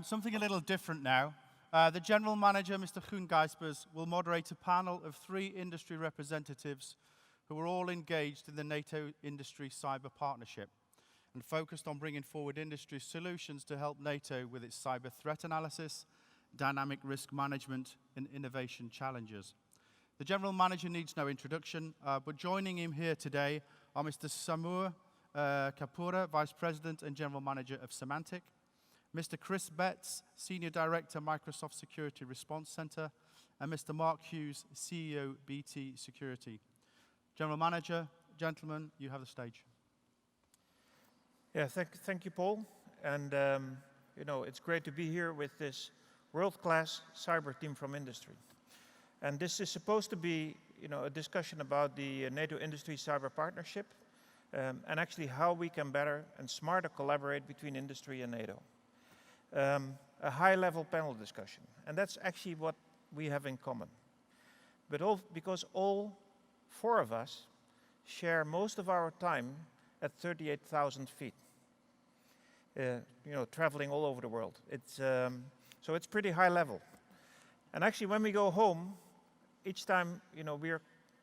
Something a little different now. The General Manager, Mr. Koen Gijsbers, will moderate a panel of 3 industry representatives who are all engaged in the NATO Industry Cyber Partnership and focused on bringing forward industry solutions to help NATO with its cyber threat analysis, dynamic risk management, and innovation challenges. The General Manager needs no introduction, but joining him here today are Mr. Samir Kapuria, Vice President and General Manager of Symantec, Mr. Chris Betz, Senior Director, Microsoft Security Response Center, and Mr. Mark Hughes, CEO, BT Security. General Manager, gentlemen, you have the stage. Yeah, thank you, Paul. And you know, it's great to be here with this world-class cyber team from industry. And this is supposed to be, you know, a discussion about the NATO Industry Cyber Partnership and actually how we can better and smarter collaborate between industry and NATO. A high-level panel discussion, and that's actually what we have in common. But because all 4 of us share most of our time at 38,000 feet, you know, traveling all over the world. So it's pretty high level. And actually, when we go home, each time, you know, we're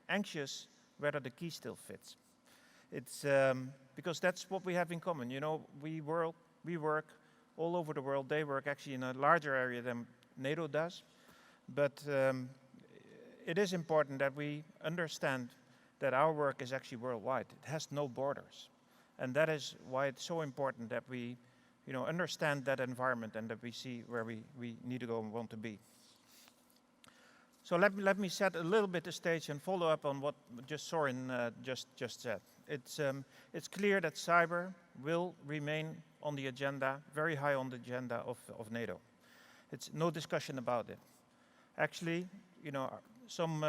anxious whether the key still fits. It's because that's what we have in common. You know, we work all over the world. They work actually in a larger area than NATO does. But it is important that we understand that our work is actually worldwide. It has no borders. And that is why it's so important that we, you know, understand that environment and that we see where we need to go and want to be. So let me set a little bit the stage and follow up on what just Soren just said. It's clear that cyber will remain on the agenda, very high on the agenda of NATO. It's no discussion about it. Actually, you know, some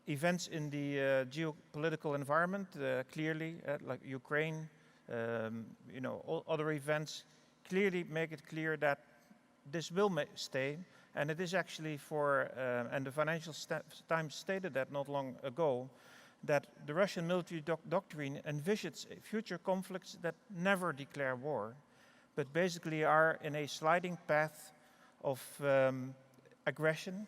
events in the geopolitical environment, clearly, like Ukraine, you know, all other events, clearly make it clear that this will stay. And it is actually and the Financial Times stated that not long ago, that the Russian military doctrine envisages future conflicts that never declare war, but basically are in a sliding path of aggression,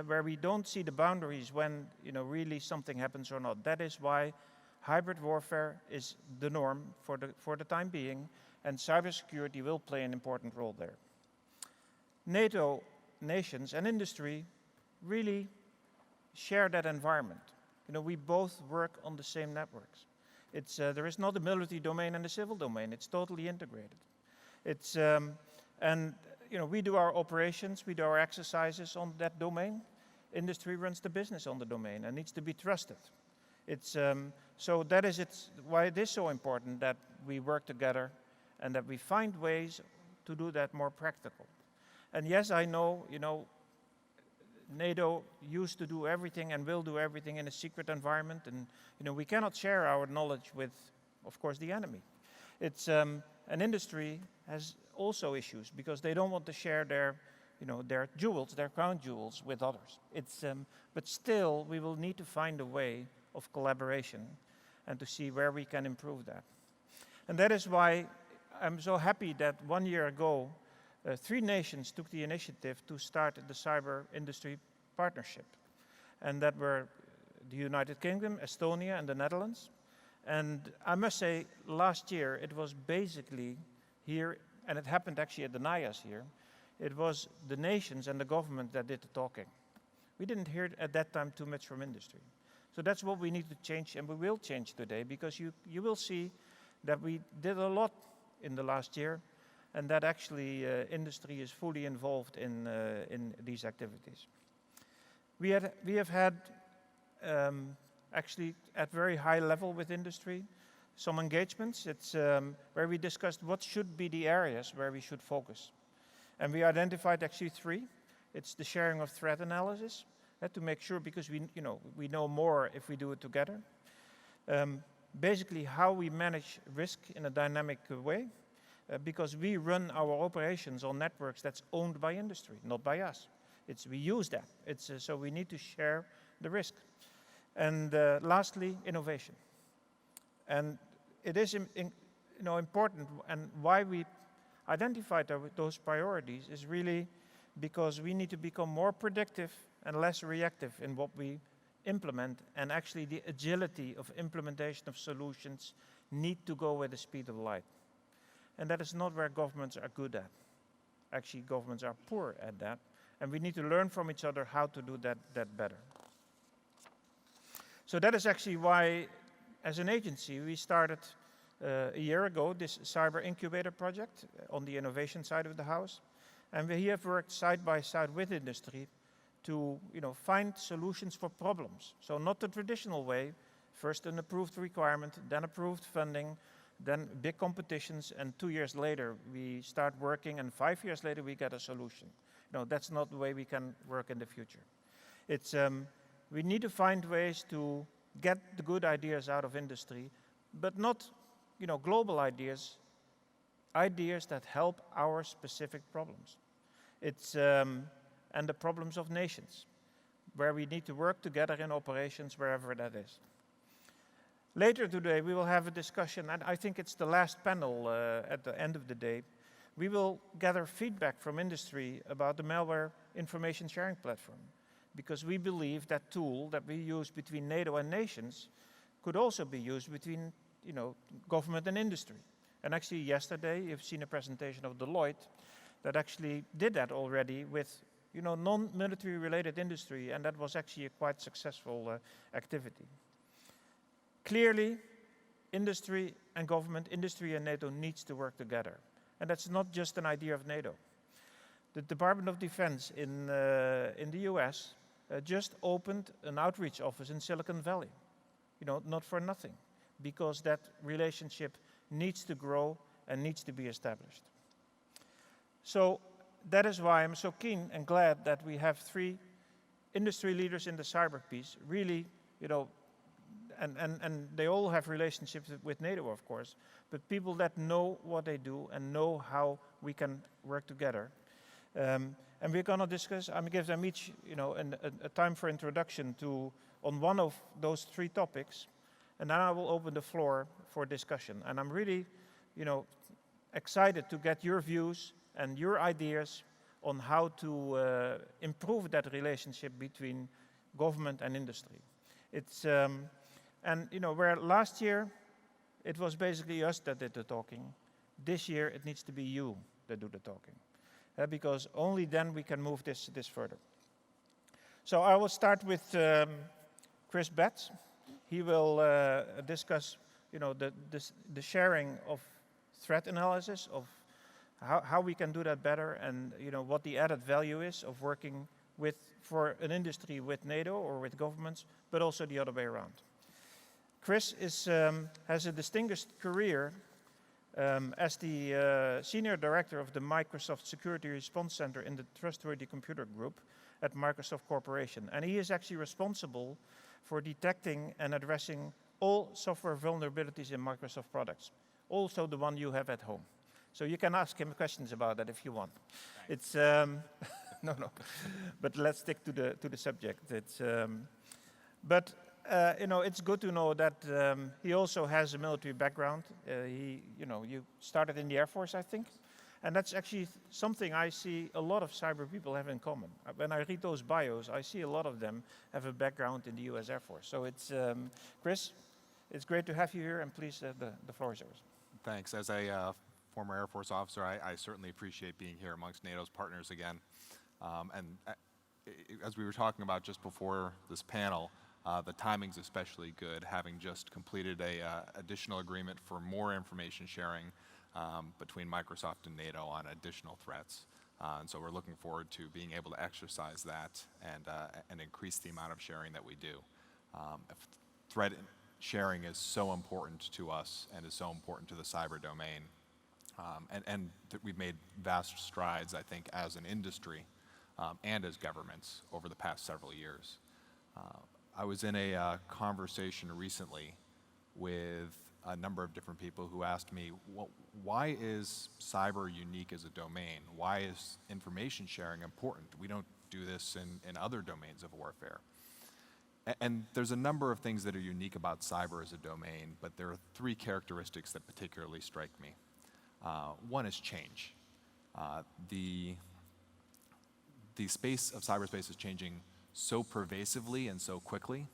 where we don't see the boundaries when, you know, really something happens or not. That is why hybrid warfare is the norm for the time being, and cybersecurity will play an important role there. NATO nations and industry really share that environment. You know, we both work on the same networks. There is not a military domain and a civil domain. It's totally integrated. And you know, we do our operations, we do our exercises on that domain. Industry runs the business on the domain and needs to be trusted. So that is why it is so important that we work together and that we find ways to do that more practical. And yes, I know, you know, NATO used to do everything and will do everything in a secret environment, and you know, we cannot share our knowledge with, of course, the enemy. An industry has also issues because they don't want to share their, you know, their jewels, their crown jewels, with others. But still, we will need to find a way of collaboration and to see where we can improve that. And that is why I'm so happy that 1 year ago, 3 nations took the initiative to start the Cyber Industry Partnership. And that were the United Kingdom, Estonia, and the Netherlands. And I must say, last year, it was basically here, and it happened actually at the NIAS here, it was the nations and the government that did the talking. We didn't hear at that time too much from industry. So that's what we need to change, and we will change today, because you will see that we did a lot in the last year, and that actually industry is fully involved in these activities. We have had actually at very high level with industry some engagements. It's where we discussed what should be the areas where we should focus, and we identified actually 3. It's the sharing of threat analysis to make sure, because we know more if we do it together. Basically, how we manage risk in a dynamic way. Because we run our operations on networks that's owned by industry, not by us. We use that. So we need to share the risk. And lastly, innovation. And it is important, and why we identified those priorities is really because we need to become more predictive and less reactive in what we implement, and actually the agility of implementation of solutions need to go with the speed of light. And that is not where governments are good at. Actually, governments are poor at that, and we need to learn from each other how to do that better. So that is actually why, as an agency, we started a year ago this Cyber Incubator project on the innovation side of the house. And we have worked side by side with industry to find solutions for problems. So not the traditional way, first an approved requirement, then approved funding, then big competitions, and 2 years later we start working, and 5 years later we get a solution. That's not the way we can work in the future. It's, we need to find ways to get the good ideas out of industry, but not global ideas, ideas that help our specific problems. It's, and the problems of nations, where we need to work together in operations wherever that is. Later today we will have a discussion, and I think it's the last panel at the end of the day. We will gather feedback from industry about the malware information sharing platform, because we believe that tool that we use between NATO and nations could also be used between government and industry. And actually yesterday you've seen a presentation of Deloitte that actually did that already with non-military related industry, and that was actually a quite successful activity. Clearly, industry and government, industry and NATO needs to work together. And that's not just an idea of NATO. The Department of Defense in the US just opened an outreach office in Silicon Valley. Not for nothing, because that relationship needs to grow and needs to be established. So that is why I'm so keen and glad that we have 3 industry leaders in the cyber piece, really, and they all have relationships with NATO, of course, but people that know what they do and know how we can work together. And we're going to discuss, I'm going to give them each a time for introduction on one of those 3 topics, and then I will open the floor for discussion. And I'm really excited to get your views and your ideas on how to improve that relationship between government and industry. It's, and where last year it was basically us that did the talking, this year it needs to be you that do the talking. Because only then we can move this further. So I will start with Chris Betz. He will discuss the sharing of threat analysis, of how we can do that better, and what the added value is of working for an industry with NATO or with governments, but also the other way around. Chris has a distinguished career as the Senior Director of the Microsoft Security Response Center in the Trustworthy Computer Group at Microsoft Corporation. And he is actually responsible for detecting and addressing all software vulnerabilities in Microsoft products, also the one you have at home. So you can ask him questions about that if you want. Thanks. It's no, but let's stick to the subject. It's it's good to know that he also has a military background. You started in the Air Force, I think, and that's actually something I see a lot of cyber people have in common. When I read those bios, I see a lot of them have a background in the U.S. Air Force. So it's Chris, it's great to have you here, and please, the floor is yours. Thanks. As a former Air Force officer, I certainly appreciate being here amongst NATO's partners again. As we were talking about just before this panel, the timing's especially good, having just completed a additional agreement for more information sharing between Microsoft and NATO on additional threats. And so we're looking forward to being able to exercise that and increase the amount of sharing that we do. Threat sharing is so important to us and is so important to the cyber domain. And we've made vast strides, I think, as an industry and as governments over the past several years. I was in a conversation recently with a number of different people who asked me, well, why is cyber unique as a domain? Why is information sharing important? We don't do this in other domains of warfare. And there's a number of things that are unique about cyber as a domain, but there are 3 characteristics that particularly strike me. One is change. The space of cyberspace is changing so pervasively and so quickly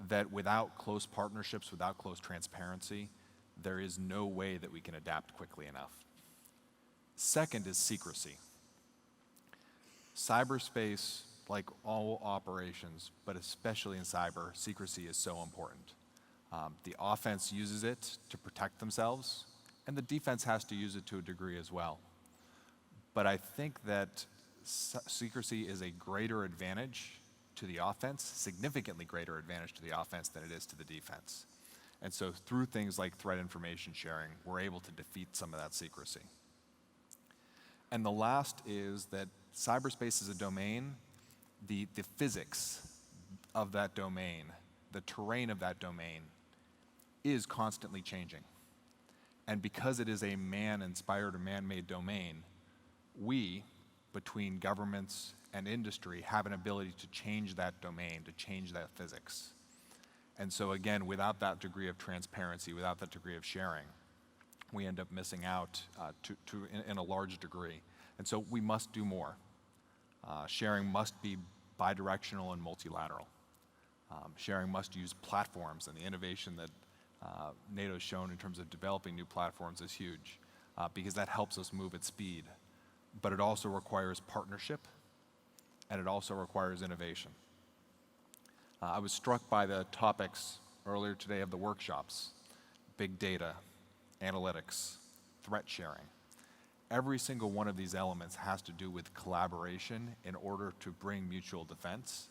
that without close partnerships, without close transparency, there is no way that we can adapt quickly enough. Second is secrecy. Cyberspace, like all operations, but especially in cyber, secrecy is so important. The offense uses it to protect themselves, and the defense has to use it to a degree as well. But I think that secrecy is a greater advantage to the offense, significantly greater advantage to the offense than it is to the defense. And so through things like threat information sharing, we're able to defeat some of that secrecy. And the last is that cyberspace is a domain, the physics of that domain, the terrain of that domain is constantly changing. And because it is a man-inspired or man-made domain, we, between governments and industry, have an ability to change that domain, to change that physics. And so again, without that degree of transparency, without that degree of sharing, we end up missing out in a large degree. And so we must do more. Sharing must be bidirectional and multilateral. Sharing must use platforms, and the innovation that NATO has shown in terms of developing new platforms is huge, because that helps us move at speed. But it also requires partnership, and it also requires innovation. I was struck by the topics earlier today of the workshops: big data, analytics, threat sharing. Every single one of these elements has to do with collaboration in order to bring mutual defense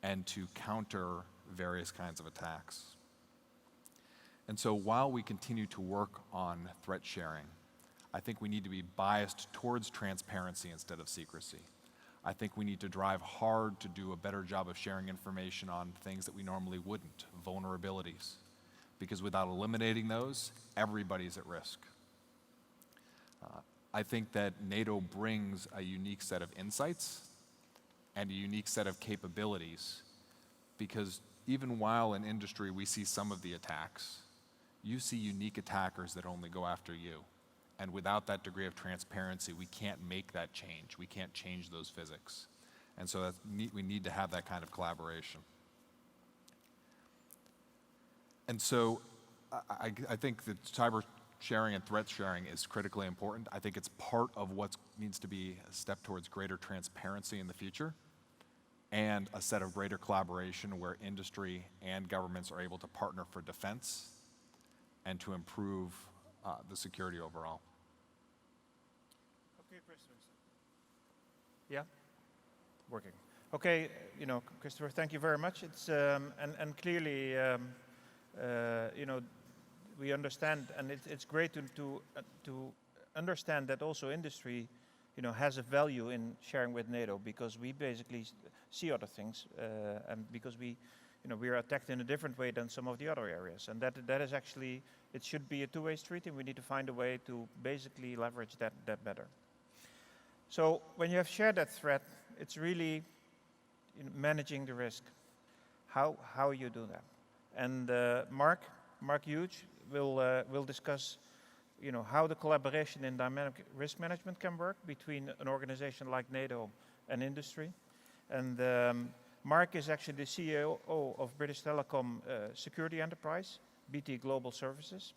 and to counter various kinds of attacks. And so while we continue to work on threat sharing, I think we need to be biased towards transparency instead of secrecy. I think we need to drive hard to do a better job of sharing information on things that we normally wouldn't, vulnerabilities. Because without eliminating those, everybody's at risk. I think that NATO brings a unique set of insights and a unique set of capabilities, because even while in industry we see some of the attacks, you see unique attackers that only go after you. And without that degree of transparency, we can't make that change. We can't change those physics. And so we need to have that kind of collaboration. And so I think that cyber sharing and threat sharing is critically important. I think it's part of what needs to be a step towards greater transparency in the future, and a set of greater collaboration where industry and governments are able to partner for defense and to improve the security overall. Okay, Christopher. Yeah, working. Okay, Christopher, thank you very much. It's and clearly, we understand, and it's great to understand that also industry, has a value in sharing with NATO, because we basically see other things, and because we are attacked in a different way than some of the other areas, and that is actually, it should be a two-way street, and we need to find a way to basically leverage that better. So when you have shared that threat, it's really managing the risk. How you do that, and Mark Hughes will discuss, how the collaboration in dynamic risk management can work between an organization like NATO and industry. And Mark is actually the CEO of British Telecom Security Enterprise, BT Global Services.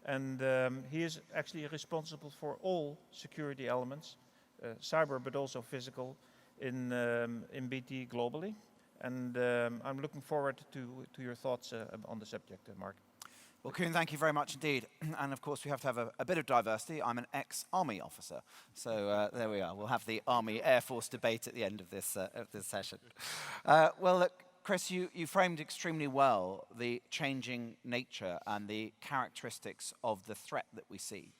And he is actually responsible for all security elements, cyber but also physical, in BT globally. And I'm looking forward to your thoughts on the subject, Mark. Well, Koen, thank you very much indeed. And of course, we have to have a bit of diversity. I'm an ex-Army officer. So there we are. We'll have the Army-Air Force debate at the end of this session. Well, look, Chris, you framed extremely well the changing nature and the characteristics of the threat that we see.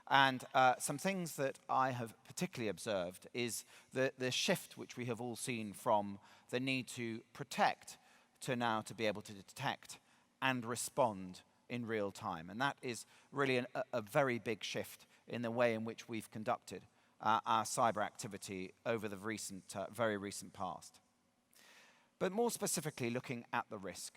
And some things that I have particularly observed is the shift which we have all seen from the need to protect to now to be able to detect and respond in real time. And that is really a very big shift in the way in which we've conducted our cyber activity over the very recent past. But more specifically, looking at the risk.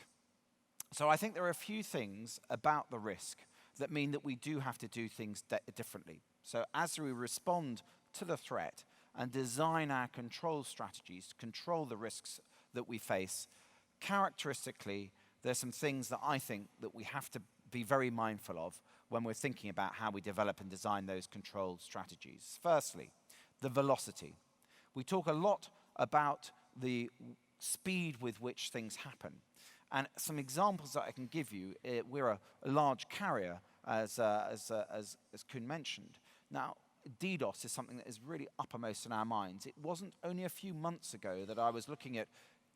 So I think there are a few things about the risk that mean that we do have to do things differently. So as we respond to the threat and design our control strategies to control the risks that we face, characteristically, there's some things that I think that we have to be very mindful of when we're thinking about how we develop and design those control strategies. Firstly, the velocity. We talk a lot about the speed with which things happen. And some examples that I can give you, we're a large carrier, as Koen mentioned. Now, DDoS is something that is really uppermost in our minds. It wasn't only a few months ago that I was looking at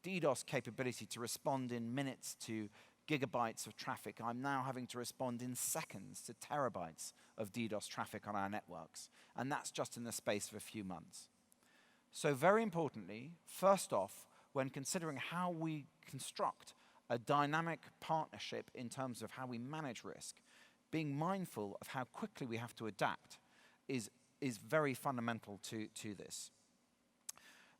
DDoS capability to respond in minutes to gigabytes of traffic. I'm now having to respond in seconds to terabytes of DDoS traffic on our networks. And that's just in the space of a few months. So very importantly, first off, when considering how we construct a dynamic partnership in terms of how we manage risk, being mindful of how quickly we have to adapt is very fundamental to this.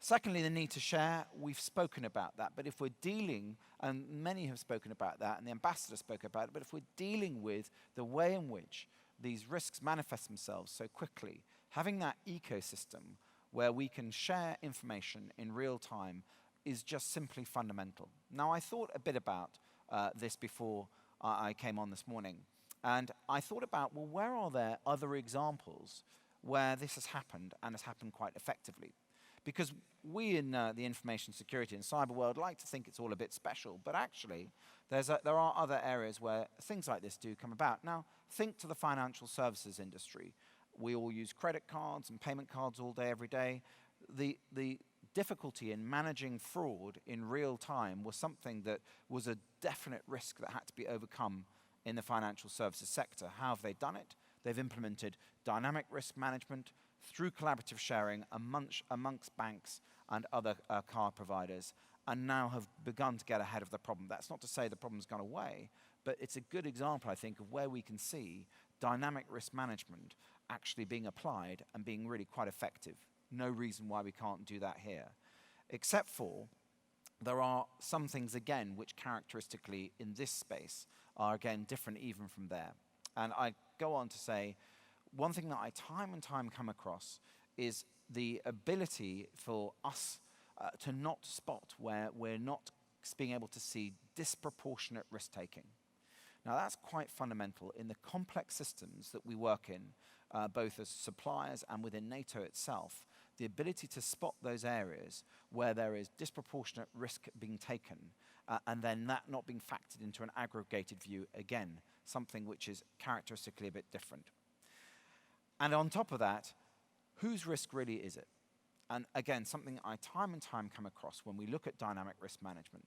Secondly, the need to share. We've spoken about that, but if we're dealing, and many have spoken about that, and the ambassador spoke about it, but if we're dealing with the way in which these risks manifest themselves so quickly, having that ecosystem where we can share information in real time is just simply fundamental. Now, I thought a bit about this before I came on this morning, and I thought about, well, where are there other examples where this has happened and has happened quite effectively? Because we in the information security and cyber world like to think it's all a bit special, but actually there are other areas where things like this do come about. Now, think to the financial services industry. We all use credit cards and payment cards all day, every day. The difficulty in managing fraud in real time was something that was a definite risk that had to be overcome in the financial services sector. How have they done it? They've implemented dynamic risk management through collaborative sharing amongst banks and other card providers, and now have begun to get ahead of the problem. That's not to say the problem's gone away, but it's a good example, I think, of where we can see dynamic risk management actually being applied and being really quite effective. No reason why we can't do that here, except for there are some things, again, which characteristically in this space are, again, different even from there. And I go on to say, one thing that I time and time come across is the ability for us to not spot where we're not being able to see disproportionate risk-taking. Now, that's quite fundamental in the complex systems that we work in, both as suppliers and within NATO itself. The ability to spot those areas where there is disproportionate risk being taken, and then that not being factored into an aggregated view, again, something which is characteristically a bit different. And on top of that, whose risk really is it? And again, something I time and time come across when we look at dynamic risk management.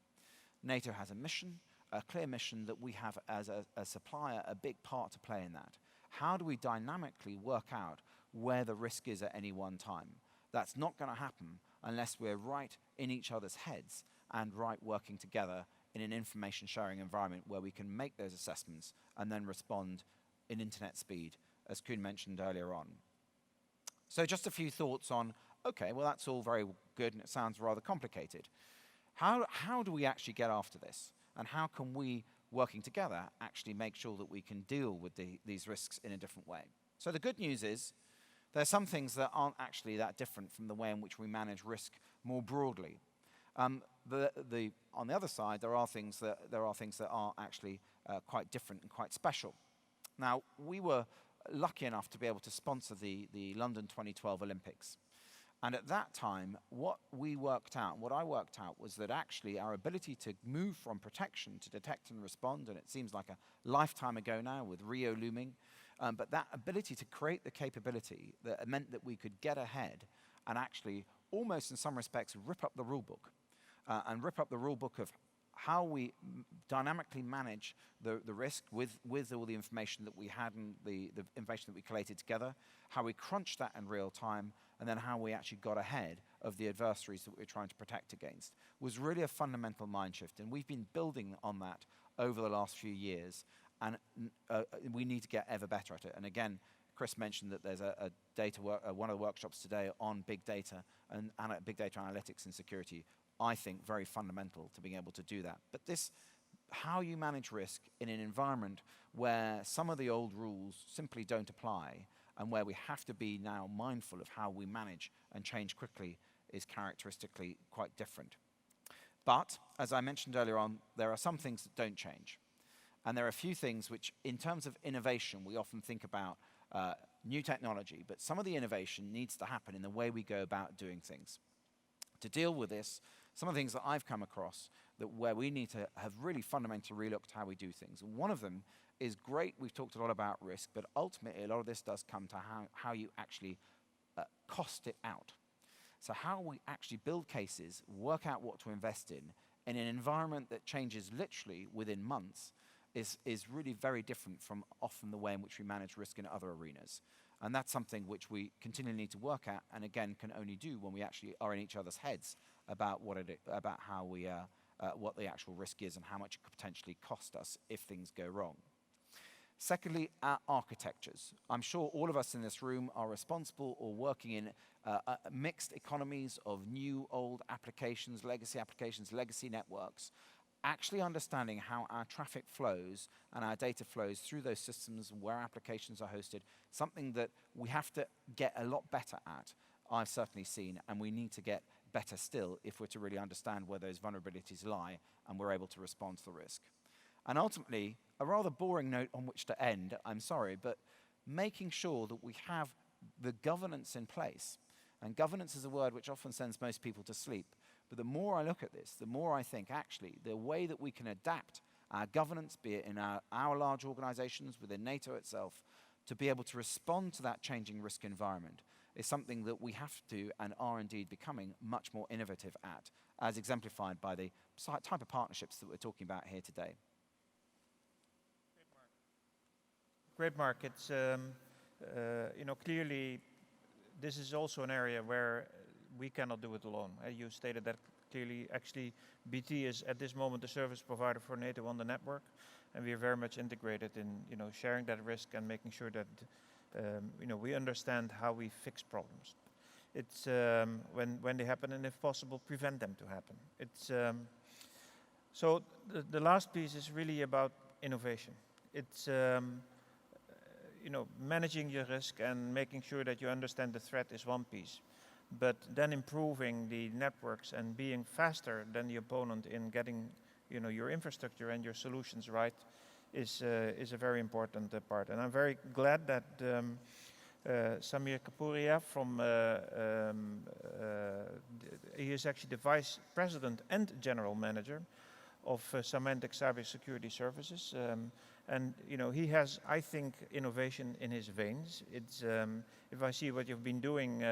NATO has a mission, a clear mission that we have as a supplier, a big part to play in that. How do we dynamically work out where the risk is at any one time? That's not going to happen unless we're right in each other's heads and right working together in an information sharing environment where we can make those assessments and then respond in internet speed, as Koen mentioned earlier on. So just a few thoughts on, okay, well, that's all very good and it sounds rather complicated. How do we actually get after this? And how can we, working together, actually make sure that we can deal with these risks in a different way? So the good news is there are some things that aren't actually that different from the way in which we manage risk more broadly. On the other side, there are things that are actually quite different and quite special. Now, we were lucky enough to be able to sponsor the London 2012 Olympics. And at that time, what I worked out was that actually our ability to move from protection to detect and respond, and it seems like a lifetime ago now with Rio looming, but that ability to create the capability that meant that we could get ahead and actually almost in some respects rip up the rule book and rip up the rule book of how we dynamically manage the risk with all the information that we had and the information that we collated together, how we crunched that in real time, and then how we actually got ahead of the adversaries that we were trying to protect against, was really a fundamental mind shift. And we've been building on that over the last few years, and we need to get ever better at it. And again, Chris mentioned that there's one of the workshops today on big data and big data analytics and security. I think very fundamental to being able to do that. But this how you manage risk in an environment where some of the old rules simply don't apply, and where we have to be now mindful of how we manage and change quickly is characteristically quite different. But, as I mentioned earlier on, there are some things that don't change. And there are a few things which, in terms of innovation, we often think about new technology, but some of the innovation needs to happen in the way we go about doing things. To deal with this, some of the things that I've come across where we need to have really fundamentally relooked how we do things. And one of them is great. We've talked a lot about risk, but ultimately a lot of this does come to how you actually cost it out. So how we actually build cases, work out what to invest in an environment that changes literally within months is really very different from often the way in which we manage risk in other arenas. And that's something which we continually need to work at, and again can only do when we actually are in each other's heads about what the actual risk is and how much it could potentially cost us if things go wrong. Secondly, our architectures. I'm sure all of us in this room are responsible or working in mixed economies of new, old applications, legacy networks. Actually understanding how our traffic flows and our data flows through those systems, where applications are hosted, something that we have to get a lot better at, I've certainly seen, and we need to get better still if we're to really understand where those vulnerabilities lie and we're able to respond to the risk. And ultimately, a rather boring note on which to end, I'm sorry, but making sure that we have the governance in place. And governance is a word which often sends most people to sleep. But the more I look at this, the more I think actually the way that we can adapt our governance, be it in our large organizations within NATO itself, to be able to respond to that changing risk environment is something that we have to and are indeed becoming much more innovative at, as exemplified by the type of partnerships that we're talking about here today. Great, Mark. It's, clearly this is also an area where we cannot do it alone. You stated that clearly. Actually, BT is at this moment the service provider for NATO on the network, and we are very much integrated in sharing that risk and making sure that we understand how we fix problems. It's when they happen, and if possible, prevent them to happen. It's so the last piece is really about innovation. It's managing your risk and making sure that you understand the threat is one piece. But then improving the networks and being faster than the opponent in getting, your infrastructure and your solutions right is a very important part. And I'm very glad that Samir Kapuria he is actually the Vice President and General Manager of Symantec Cyber Security Services. And he has, I think, innovation in his veins. It's if I see what you've been doing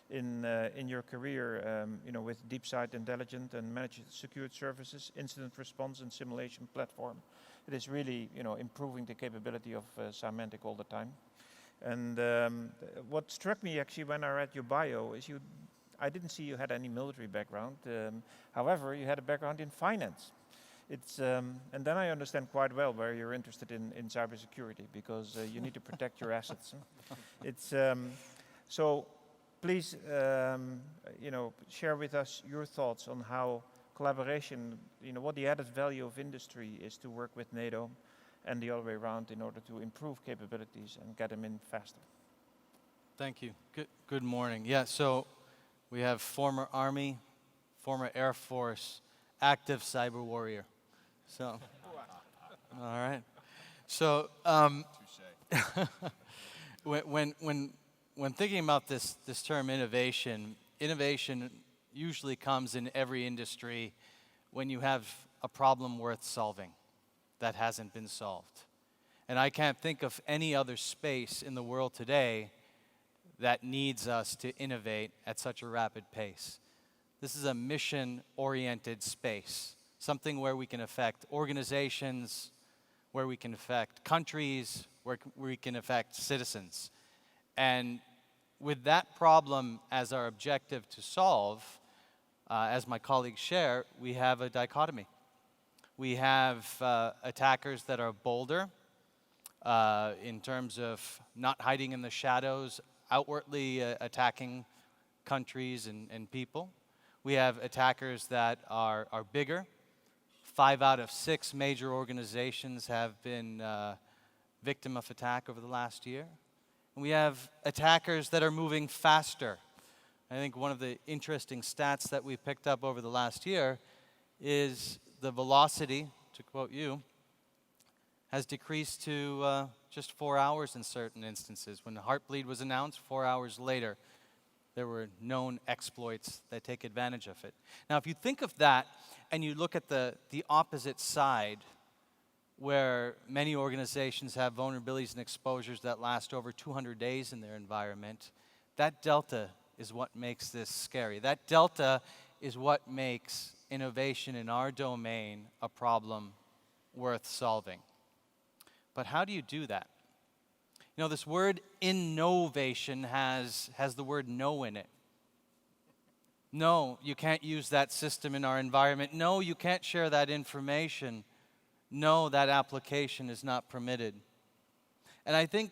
in your career, with deep site intelligent and managed secured services, incident response and simulation platform, it is really improving the capability of Symantec all the time. And what struck me actually when I read your bio is I didn't see you had any military background. However, you had a background in finance. It's and then I understand quite well where you're interested in cybersecurity, because you need to protect your assets. It's so. Please, share with us your thoughts on how collaboration, what the added value of industry is to work with NATO and the other way around in order to improve capabilities and get them in faster. Thank you. Good morning. Yeah, so we have former Army, former Air Force, active cyber warrior. So, all right. So, when thinking about this term innovation usually comes in every industry when you have a problem worth solving that hasn't been solved. And I can't think of any other space in the world today that needs us to innovate at such a rapid pace. This is a mission-oriented space, something where we can affect organizations, where we can affect countries, where we can affect citizens. And with that problem as our objective to solve, as my colleagues share, we have a dichotomy. We have attackers that are bolder in terms of not hiding in the shadows, outwardly attacking countries and people. We have attackers that are bigger, 5 out of 6 major organizations have been victim of attack over the last year. And we have attackers that are moving faster. I think one of the interesting stats that we picked up over the last year is the velocity, to quote you, has decreased to just 4 hours in certain instances. When the Heartbleed was announced, 4 hours later, there were known exploits that take advantage of it. Now, if you think of that and you look at the opposite side, where many organizations have vulnerabilities and exposures that last over 200 days in their environment, that delta is what makes this scary. That delta is what makes innovation in our domain a problem worth solving. But how do you do that? You know, this word innovation has the word no in it. No, you can't use that system in our environment. No, you can't share that information. No, that application is not permitted. And I think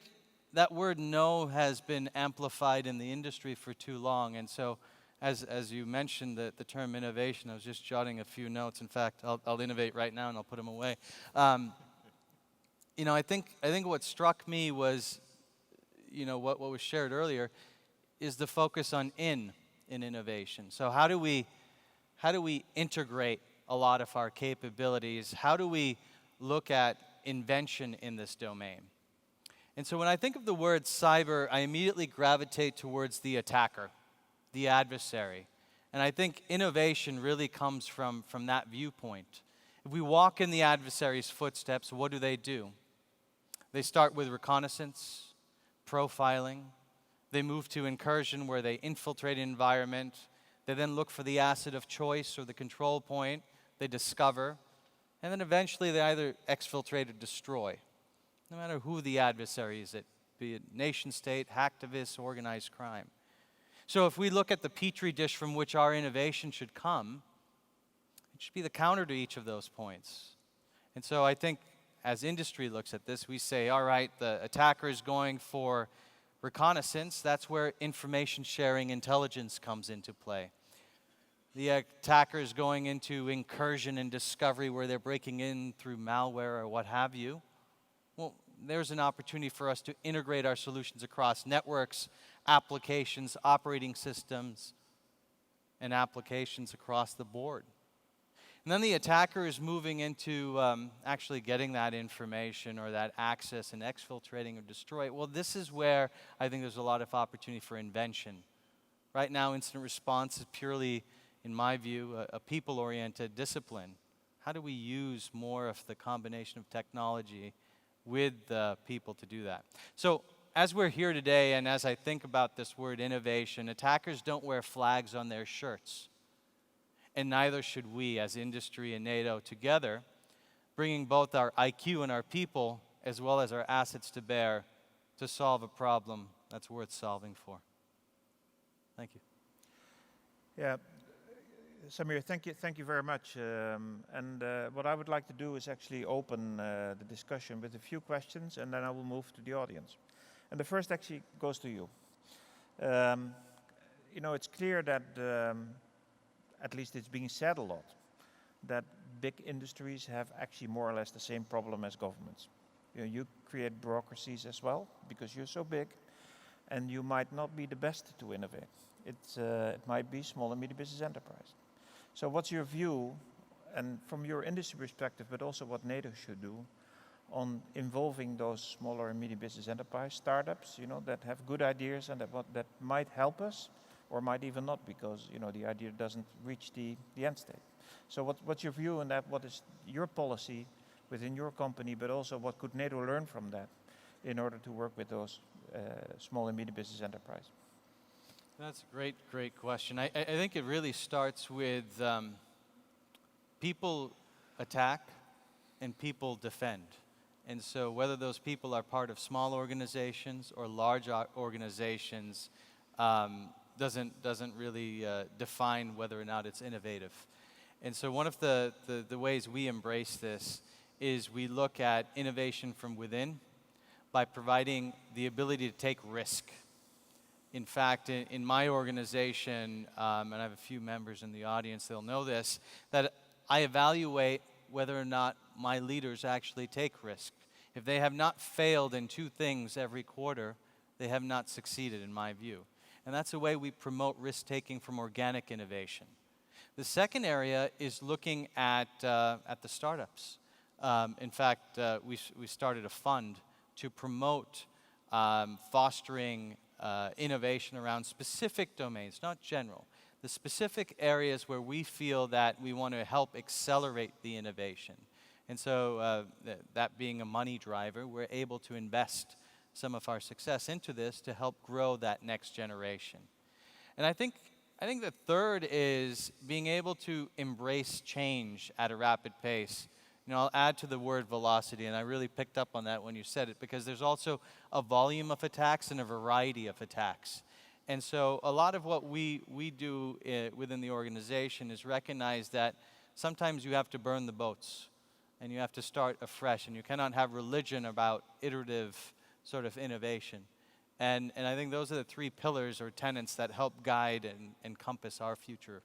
that word no has been amplified in the industry for too long. And so, as you mentioned the term innovation, I was just jotting a few notes. In fact, I'll innovate right now and I'll put them away. You know, I think what struck me was, you know, what was shared earlier, is the focus on in innovation. So how do we integrate a lot of our capabilities? How do we look at invention in this domain? And so when I think of the word cyber, I immediately gravitate towards the attacker, the adversary. And I think innovation really comes from that viewpoint. If we walk in the adversary's footsteps, what do? They start with reconnaissance, profiling. They move to incursion, where they infiltrate an environment. They then look for the asset of choice or the control point. They discover. And then eventually they either exfiltrate or destroy, no matter who the adversary is, be it nation state, hacktivists, organized crime. So if we look at the petri dish from which our innovation should come, it should be the counter to each of those points. And so I think as industry looks at this, we say, all right, the attacker is going for reconnaissance. That's where information sharing intelligence comes into play. The attacker is going into incursion and discovery, where they're breaking in through malware or what have you. Well, there's an opportunity for us to integrate our solutions across networks, applications, operating systems, and applications across the board. And then the attacker is moving into actually getting that information or that access and exfiltrating or destroy it. Well, this is where I think there's a lot of opportunity for invention. Right now, incident response is purely, in my view, a people-oriented discipline. How do we use more of the combination of technology with the people to do that? So as we're here today, and as I think about this word innovation, attackers don't wear flags on their shirts. And neither should we, as industry and NATO together, bringing both our IQ and our people, as well as our assets to bear, to solve a problem that's worth solving for. Thank you. Yeah, Samir, thank you very much. What I would like to do is actually open the discussion with a few questions, and then I will move to the audience. And the first actually goes to you. You know, it's clear that at least it's being said a lot, that big industries have actually more or less the same problem as governments. You know, you create bureaucracies as well, because you're so big, and you might not be the best to innovate. It might be small and medium business enterprise. So what's your view, and from your industry perspective, but also what NATO should do, on involving those smaller and medium business enterprise startups, you know, that have good ideas and that might help us, or might even not, because, you know, the idea doesn't reach the end state. So what's your view on that? What is your policy within your company, but also what could NATO learn from that in order to work with those small and medium business enterprise? That's a great question. I think it really starts with people attack and people defend. And so whether those people are part of small organizations or large organizations, doesn't really define whether or not it's innovative. And so one of the ways we embrace this is we look at innovation from within by providing the ability to take risk. In fact, in my organization, and I have a few members in the audience, they'll know this, that I evaluate whether or not my leaders actually take risk. If they have not failed in 2 things every quarter, they have not succeeded in my view. And that's the way we promote risk-taking from organic innovation. The second area is looking at the startups. In fact, we started a fund to promote fostering innovation around specific domains, not general. The specific areas where we feel that we want to help accelerate the innovation. And so that being a money driver, we're able to invest some of our success into this to help grow that next generation. And I think the third is being able to embrace change at a rapid pace. You know, I'll add to the word velocity, and I really picked up on that when you said it, because there's also a volume of attacks and a variety of attacks. And so a lot of what we do within the organization is recognize that sometimes you have to burn the boats, and you have to start afresh, and you cannot have religion about iterative sort of innovation. And I think those are the 3 pillars or tenets that help guide and encompass our future.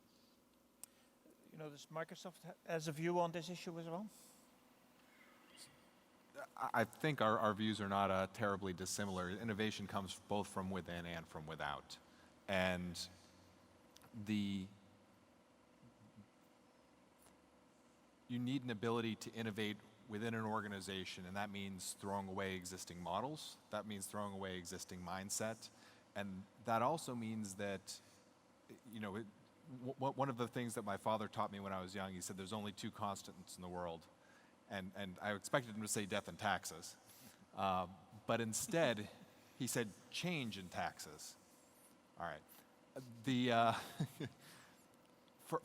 You know, does Microsoft has a view on this issue as well? I think our views are not terribly dissimilar. Innovation comes both from within and from without. And you need an ability to innovate within an organization, and that means throwing away existing models. That means throwing away existing mindset. And that also means that, you know, one of the things that my father taught me when I was young, he said there's only 2 constants in the world. And I expected him to say death and taxes. But instead, he said change and taxes. All right.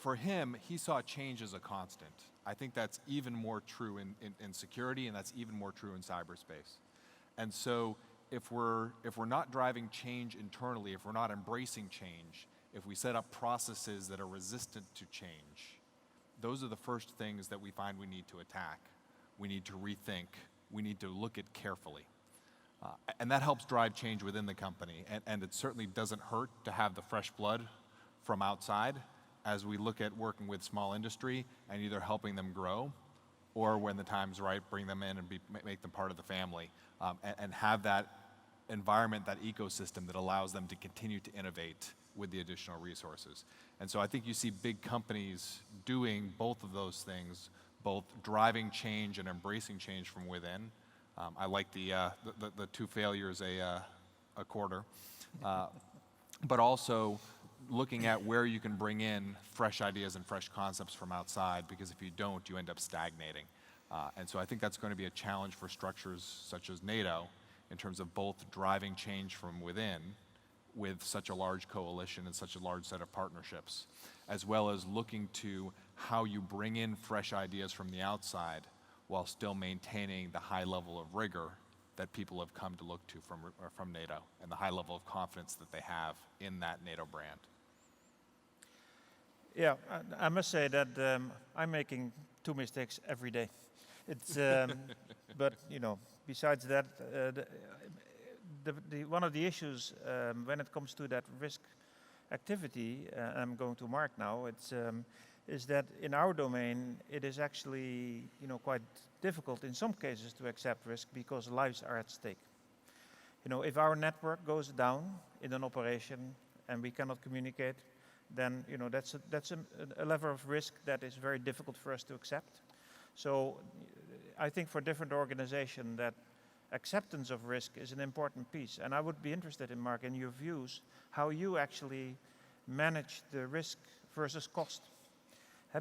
For him, he saw change as a constant. I think that's even more true in security, and that's even more true in cyberspace. And so if we're not driving change internally, if we're not embracing change, if we set up processes that are resistant to change, those are the first things that we find we need to attack. We need to rethink. We need to look at carefully. And that helps drive change within the company. And it certainly doesn't hurt to have the fresh blood from outside as we look at working with small industry and either helping them grow, or when the time's right, bring them in and make them part of the family, and have that environment, that ecosystem that allows them to continue to innovate with the additional resources. And so I think you see big companies doing both of those things, both driving change and embracing change from within. I like the 2 failures a quarter, but also looking at where you can bring in fresh ideas and fresh concepts from outside, because if you don't, you end up stagnating. And so I think that's going to be a challenge for structures such as NATO in terms of both driving change from within with such a large coalition and such a large set of partnerships, as well as looking to how you bring in fresh ideas from the outside while still maintaining the high level of rigor that people have come to look to from NATO, and the high level of confidence that they have in that NATO brand. Yeah, I must say that I'm making 2 mistakes every day. It's, but you know, besides that, one of the issues when it comes to that risk activity, I'm going to Mark now, is that in our domain, it is actually, you know, quite difficult in some cases to accept risk because lives are at stake. You know, if our network goes down in an operation and we cannot communicate, then, you know, that's a level of risk that is very difficult for us to accept. So I think for different organizations that acceptance of risk is an important piece. And I would be interested in, Mark, in your views, how you actually manage the risk versus cost.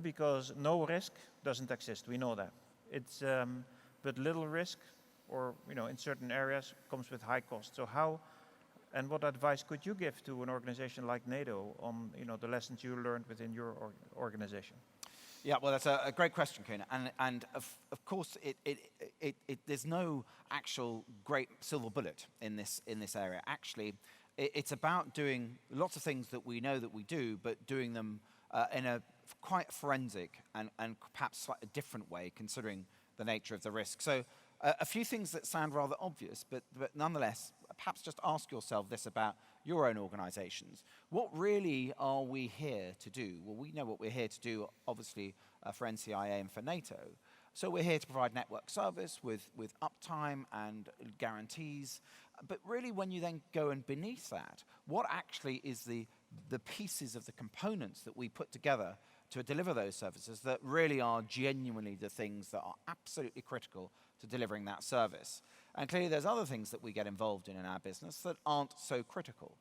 Because no risk doesn't exist, we know that. It's, but little risk, or, you know, in certain areas, comes with high cost. So how, and what advice could you give to an organization like NATO on, you know, the lessons you learned within your organization? Yeah, well, that's a great question, Koen. And of course, there's no actual great silver bullet in this area. Actually, it's about doing lots of things that we know that we do, but doing them in a quite forensic and perhaps slightly different way, considering the nature of the risk. So a few things that sound rather obvious, but nonetheless, perhaps just ask yourself this about your own organizations. What really are we here to do? Well, we know what we're here to do, obviously, for NCIA and for NATO. So we're here to provide network service with uptime and guarantees. But really, when you then go and beneath that, what actually is the pieces of the components that we put together to deliver those services that really are genuinely the things that are absolutely critical to delivering that service? And clearly, there's other things that we get involved in our business that aren't so critical.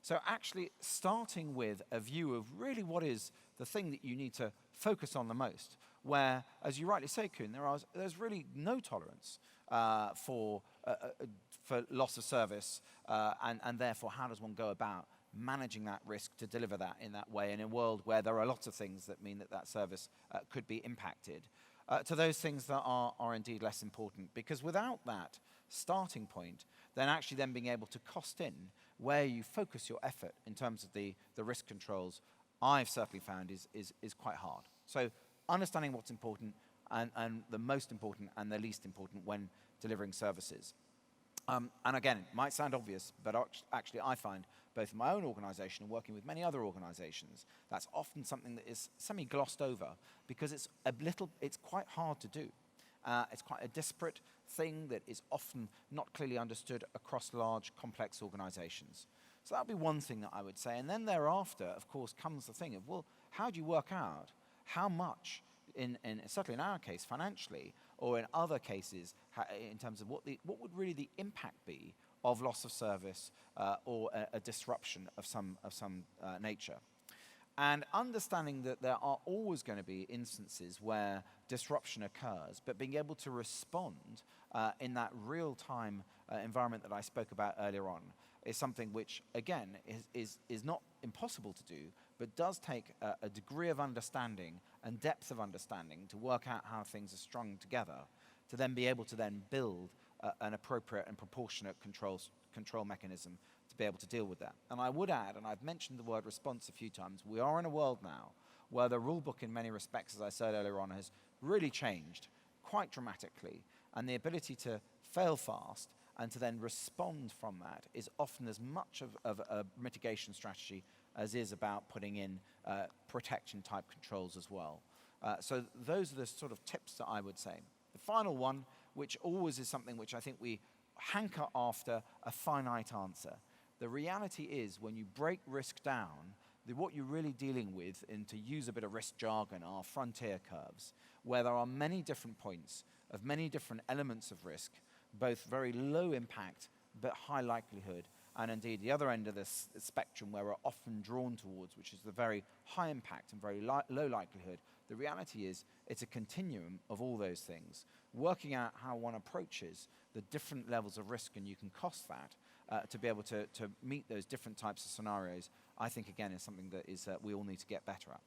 So actually starting with a view of really what is the thing that you need to focus on the most, where, as you rightly say, Koen, there's really no tolerance for loss of service, and therefore how does one go about managing that risk to deliver that in that way in a world where there are lots of things that mean that service could be impacted, to those things that are indeed less important. Because without that starting point, then actually then being able to cost in where you focus your effort in terms of the risk controls, I've certainly found is quite hard. So understanding what's important and the most important and the least important when delivering services. And again, it might sound obvious, but actually I find both in my own organization and working with many other organizations, that's often something that is semi-glossed over because it's quite hard to do. It's quite a disparate thing that is often not clearly understood across large, complex organizations. So that would be one thing that I would say. And then thereafter, of course, comes the thing of, well, how do you work out how much, certainly in our case, financially, or in other cases, in terms of what would really the impact be of loss of service or a disruption of some nature. And understanding that there are always going to be instances where disruption occurs, but being able to respond in that real-time environment that I spoke about earlier on is something which, again, is not impossible to do, but does take a degree of understanding and depth of understanding to work out how things are strung together, to then be able to then build an appropriate and proportionate control mechanism to be able to deal with that. And I would add, and I've mentioned the word response a few times, we are in a world now where the rule book in many respects, as I said earlier on, has really changed quite dramatically, and the ability to fail fast and to then respond from that is often as much of a mitigation strategy as is about putting in protection type controls as well. So those are the sort of tips that I would say. The final one, which always is something which I think we hanker after a finite answer. The reality is when you break risk down, what you're really dealing with, and to use a bit of risk jargon, are frontier curves, where there are many different points of many different elements of risk, both very low impact but high likelihood, and indeed the other end of this spectrum where we're often drawn towards, which is the very high impact and very low likelihood. The reality is it's a continuum of all those things. Working out how one approaches the different levels of risk, and you can cost that to be able to meet those different types of scenarios, I think again is something that is we all need to get better at.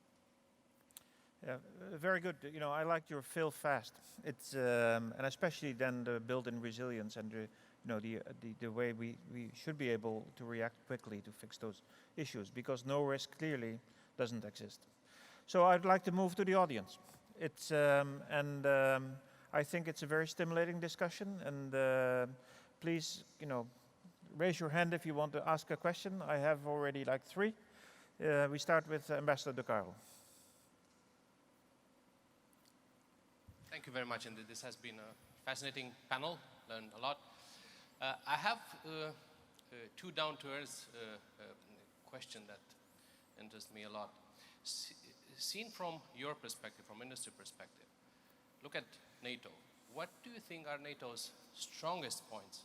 Yeah, very good. You know, I liked your fail fast. It's and especially then the built-in resilience and the way we should be able to react quickly to fix those issues, because no risk clearly doesn't exist. So I'd like to move to the audience. It's I think it's a very stimulating discussion, and please, raise your hand if you want to ask a question. I have already like 3. We start with Ambassador De Carlo. Thank you very much, and this has been a fascinating panel, learned a lot. I have 2 down-to-earth questions that interest me a lot. Seen from your perspective, from industry perspective, look at NATO. What do you think are NATO's strongest points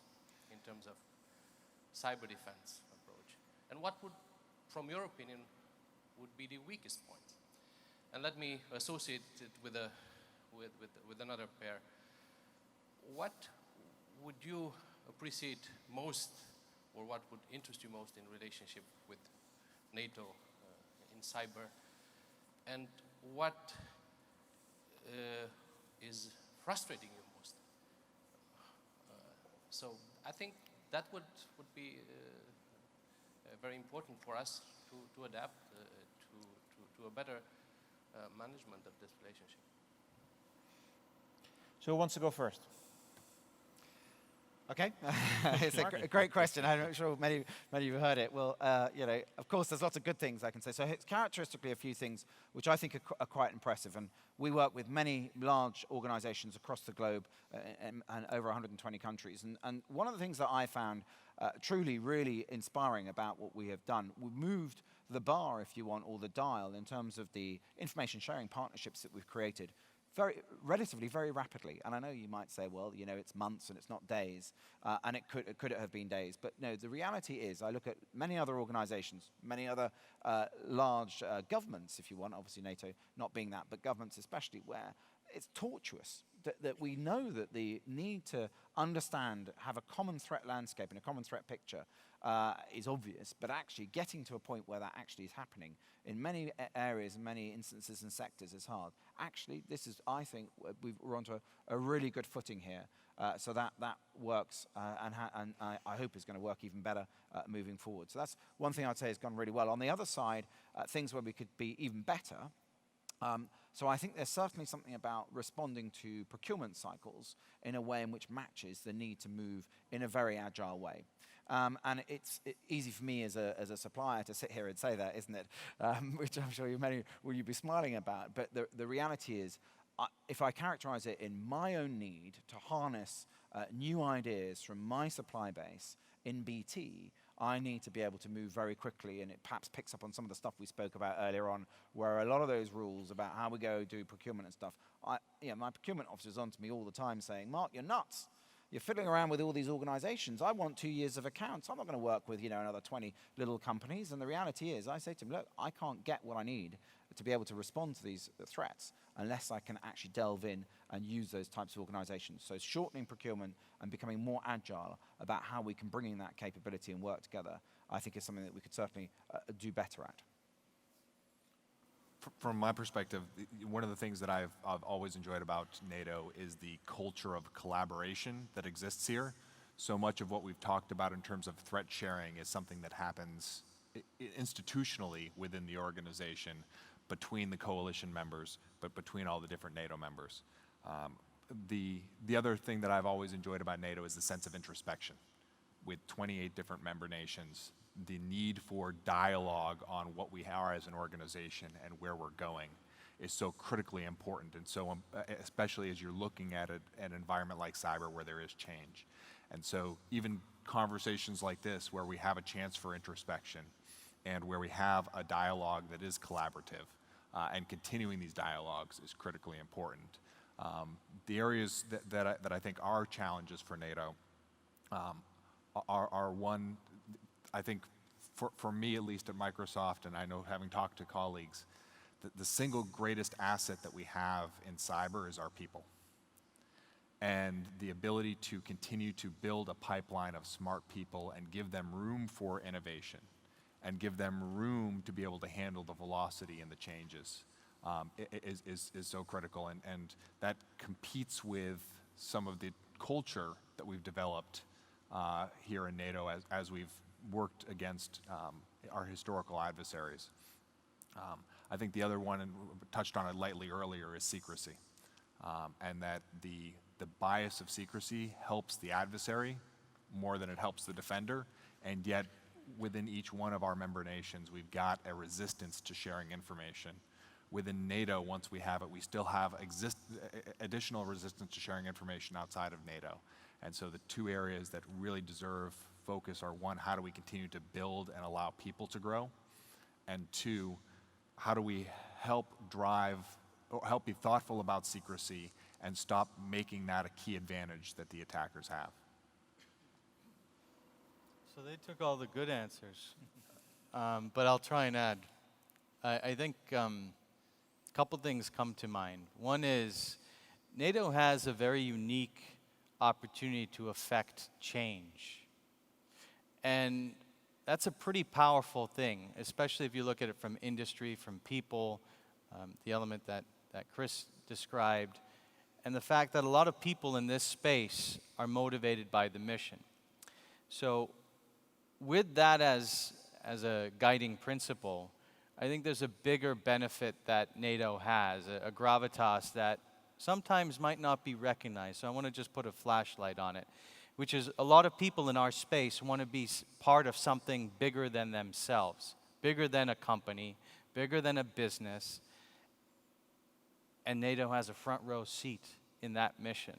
in terms of cyber defense approach? And what would, from your opinion, would be the weakest points? And let me associate it with another pair. What would you appreciate most, or what would interest you most in relationship with NATO in cyber? And what is frustrating you most? So I think that would be very important for us to adapt to a better management of this relationship. So who wants to go first? Okay, it's a great question. I'm not sure many of you heard it. Well, of course, there's lots of good things I can say. So it's characteristically a few things which I think are quite impressive. And we work with many large organizations across the globe and over 120 countries. And one of the things that I found truly, really inspiring about what we have done, we've moved the bar, if you want, or the dial in terms of the information sharing partnerships that we've created relatively very rapidly. And I know you might say, well, it's months and it's not days, and it could have been days. But no, the reality is, I look at many other organizations, many other large governments, if you want, obviously NATO not being that, but governments especially, where it's tortuous that we know that the need to understand, have a common threat landscape and a common threat picture is obvious, but actually getting to a point where that actually is happening in many areas and many instances and sectors is hard. Actually, this is, I think, we're onto a really good footing here, so that works, and I hope is going to work even better moving forward. So that's one thing I'd say has gone really well. On the other side, things where we could be even better. So I think there's certainly something about responding to procurement cycles in a way in which matches the need to move in a very agile way. And it's easy for me as a supplier to sit here and say that, isn't it? Which I'm sure many will you be smiling about. But the reality is, if I characterize it in my own need to harness new ideas from my supply base in BT, I need to be able to move very quickly, and it perhaps picks up on some of the stuff we spoke about earlier on, where a lot of those rules about how we go do procurement and stuff, my procurement officer's on to me all the time saying, Mark, you're nuts. You're fiddling around with all these organizations. I want 2 years of accounts. I'm not going to work with, another 20 little companies. And the reality is, I say to him, look, I can't get what I need to be able to respond to these threats unless I can actually delve in and use those types of organizations. So shortening procurement and becoming more agile about how we can bring in that capability and work together, I think is something that we could certainly do better at. From my perspective, one of the things that I've always enjoyed about NATO is the culture of collaboration that exists here. So much of what we've talked about in terms of threat sharing is something that happens institutionally within the organization, between the coalition members, but between all the different NATO members. The other thing that I've always enjoyed about NATO is the sense of introspection. With 28 different member nations, the need for dialogue on what we are as an organization and where we're going is so critically important, and so especially as you're looking at an environment like cyber where there is change. And so even conversations like this, where we have a chance for introspection and where we have a dialogue that is collaborative, and continuing these dialogues is critically important. The areas that I think are challenges for NATO are one, I think for me at least at Microsoft, and I know having talked to colleagues, the single greatest asset that we have in cyber is our people. And the ability to continue to build a pipeline of smart people and give them room for innovation and give them room to be able to handle the velocity and the changes is so critical. And that competes with some of the culture that we've developed here in NATO as we've worked against our historical adversaries. I think the other one, and we touched on it lightly earlier, is secrecy. And that the bias of secrecy helps the adversary more than it helps the defender, and yet within each one of our member nations, we've got a resistance to sharing information. Within NATO, once we have it, we still have additional resistance to sharing information outside of NATO. And so the two areas that really deserve focus are, one, how do we continue to build and allow people to grow? And two, how do we help drive, or help be thoughtful about secrecy and stop making that a key advantage that the attackers have? So they took all the good answers, but I'll try and add. I think a couple things come to mind. One is NATO has a very unique opportunity to affect change. And that's a pretty powerful thing, especially if you look at it from industry, from people, the element that Chris described, and the fact that a lot of people in this space are motivated by the mission. So with that as a guiding principle, I think there's a bigger benefit that NATO has, a gravitas that sometimes might not be recognized. So I want to just put a flashlight on it. which is a lot of people in our space want to be part of something bigger than themselves, bigger than a company, bigger than a business, and NATO has a front row seat in that mission.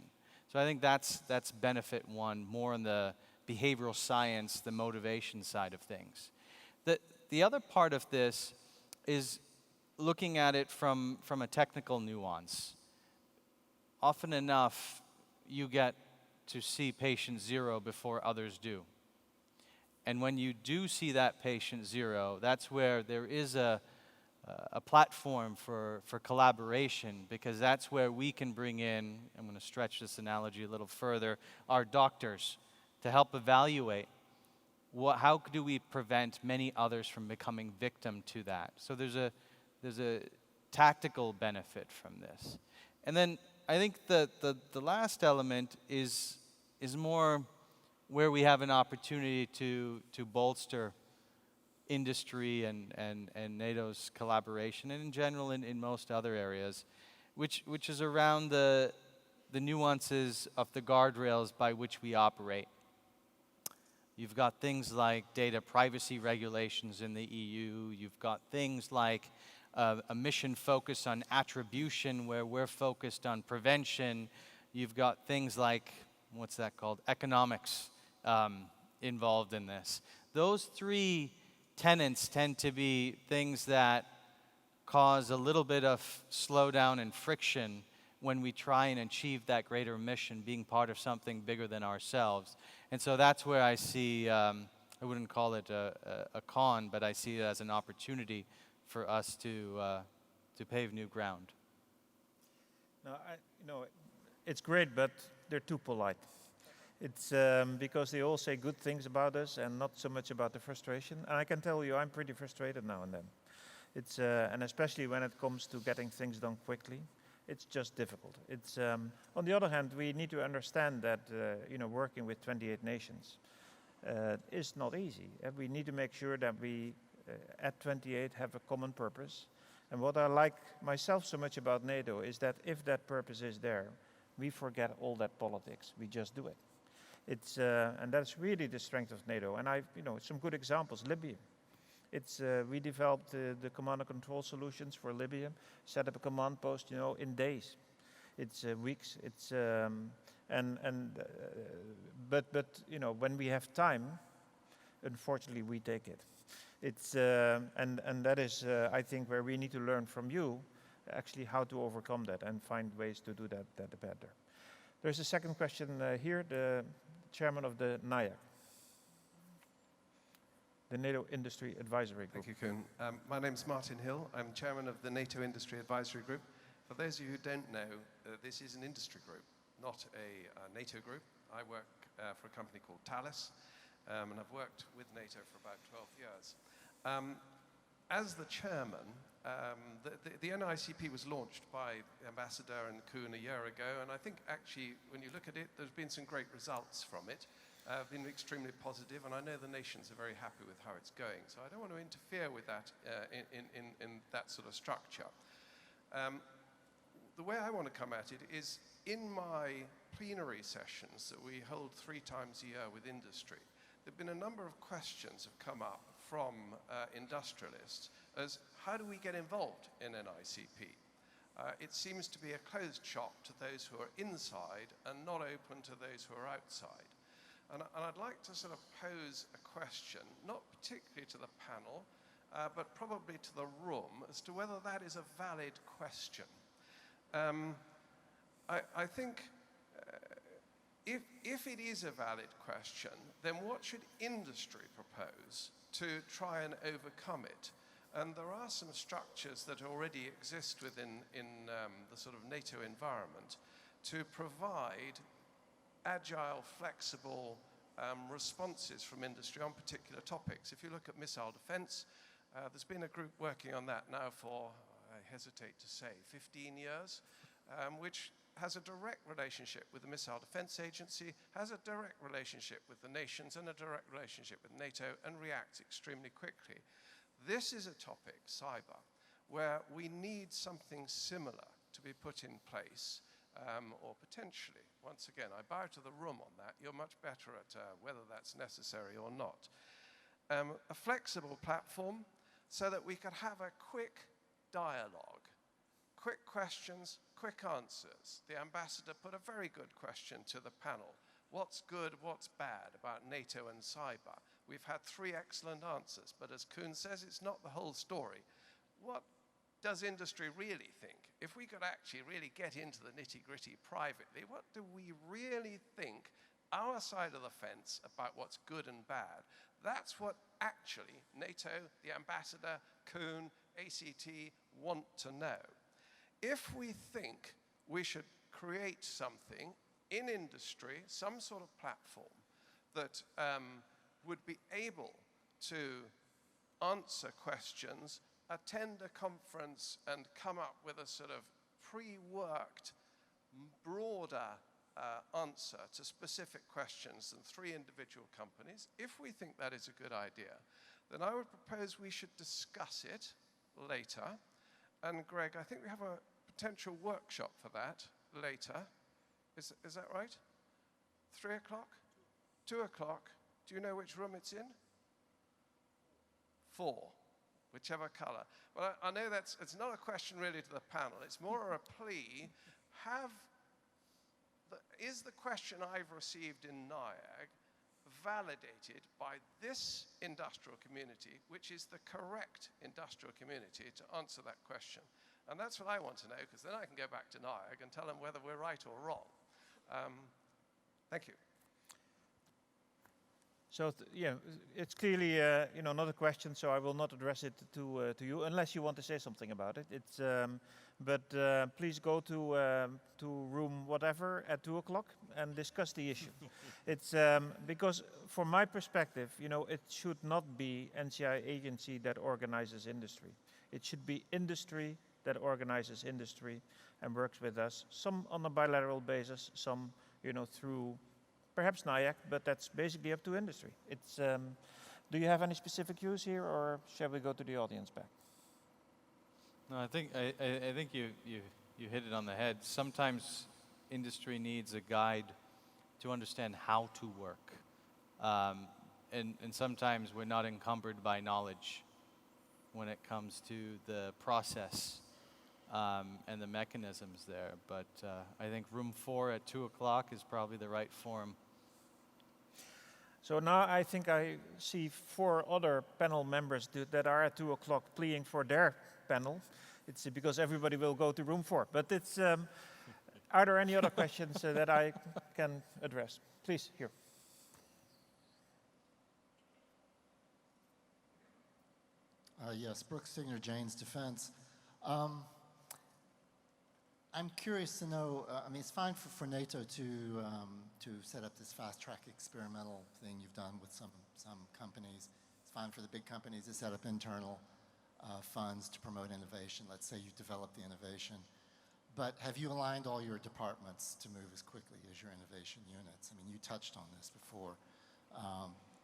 So I think that's benefit one, more on the behavioral science, the motivation side of things. The other part of this is looking at it from a technical nuance. Often enough, you get to see patient zero before others do. And when you do see that patient zero, that's where there is a platform for collaboration, because that's where we can bring in, I'm going to stretch this analogy a little further, our doctors to help evaluate how do we prevent many others from becoming victim to that. So there's a tactical benefit from this. And then I think the last element is more where we have an opportunity to bolster industry and NATO's collaboration, and in general in most other areas, which is around the nuances of the guardrails by which we operate. You've got things like data privacy regulations in the EU. You've got things like a mission focus on attribution, where we're focused on prevention. You've got things like, what's that called, economics involved in this. Those three tenets tend to be things that cause a little bit of slowdown and friction when we try and achieve that greater mission, being part of something bigger than ourselves. And so that's where I see, I wouldn't call it a con, but I see it as an opportunity for us to pave new ground. No, it's great, but they're too polite. It's because they all say good things about us and not so much about the frustration. And I can tell you, I'm pretty frustrated now and then. It's and especially when it comes to getting things done quickly, it's just difficult. It's on the other hand, we need to understand that working with 28 nations is not easy. And we need to make sure that we at 28 have a common purpose. And what I like myself so much about NATO is that if that purpose is there, we forget all that politics. We just do it. It's and that's really the strength of NATO. And some good examples. Libya. It's we developed the command and control solutions for Libya. Set up a command post, in days. It's weeks. It's but when we have time, unfortunately we take it. It's and that is I think where we need to learn from you, actually how to overcome that and find ways to do that better. There's a second question here. The chairman of the NIAC, the NATO Industry Advisory Group. Thank you, Koen. My name's Martin Hill. I'm chairman of the NATO Industry Advisory Group. For those of you who don't know, this is an industry group, not a NATO group. I work for a company called Thales, and I've worked with NATO for about 12 years. As the chairman, the NICP was launched by Ambassador and Koen a year ago, and I think actually when you look at it, there's been some great results from it. Been extremely positive, and I know the nations are very happy with how it's going. So I don't want to interfere with that in that sort of structure. The way I want to come at it is in my plenary sessions that we hold 3 times a year with industry, there have been a number of questions have come up from industrialists as how do we get involved in NICP? It seems to be a closed shop to those who are inside and not open to those who are outside. And I'd like to sort of pose a question, not particularly to the panel, but probably to the room, as to whether that is a valid question. I think if it is a valid question, then what should industry propose to try and overcome it? And there are some structures that already exist within the sort of NATO environment to provide agile, flexible responses from industry on particular topics. If you look at missile defense, there's been a group working on that now for, I hesitate to say, 15 years, which has a direct relationship with the Missile Defense Agency, has a direct relationship with the nations and a direct relationship with NATO, and reacts extremely quickly. This is a topic, cyber, where we need something similar to be put in place or potentially. Once again, I bow to the room on that. You're much better at whether that's necessary or not. A flexible platform so that we could have a quick dialogue, quick questions, quick answers. The ambassador put a very good question to the panel. What's good, what's bad about NATO and cyber? We've had 3 excellent answers, but as Koen says, it's not the whole story. What does industry really think? If we could actually really get into the nitty-gritty privately, what do we really think our side of the fence about what's good and bad? That's what actually NATO, the ambassador, Koen, ACT want to know. If we think we should create something in industry, some sort of platform that would be able to answer questions, attend a conference and come up with a sort of pre-worked, broader answer to specific questions than 3 individual companies, if we think that is a good idea, then I would propose we should discuss it later. And Greg, I think we have a potential workshop for that later. Is that right? 3 o'clock? 2 o'clock? Do you know which room it's in? 4, whichever color. Well, I know it's not a question really to the panel. It's more a plea. Is the question I've received in NIAG validated by this industrial community, which is the correct industrial community to answer that question? And that's what I want to know, because then I can go back to NIAG and tell them whether we're right or wrong. Thank you. So yeah, it's clearly not a question, so I will not address it to you unless you want to say something about it. But please go to room whatever at 2 o'clock and discuss the issue. It's because from my perspective, it should not be NCI Agency that organizes industry. It should be industry that organizes industry and works with us. Some on a bilateral basis, some through perhaps NIAC, but that's basically up to industry. Do you have any specific views here, or shall we go to the audience back? No, I think you hit it on the head. Sometimes industry needs a guide to understand how to work, and sometimes we're not encumbered by knowledge when it comes to the process and the mechanisms there. But I think room 4 at 2 o'clock is probably the right forum. So now I think I see 4 other panel members that are at 2 o'clock pleading for their panel. It's because everybody will go to room 4. But are there any other questions that I can address? Please, here. Yes, Brooks Singer, Jane's Defense. I'm curious to know, it's fine for NATO to set up this fast-track experimental thing you've done with some companies. It's fine for the big companies to set up internal funds to promote innovation. Let's say you develop the innovation. But have you aligned all your departments to move as quickly as your innovation units? You touched on this before.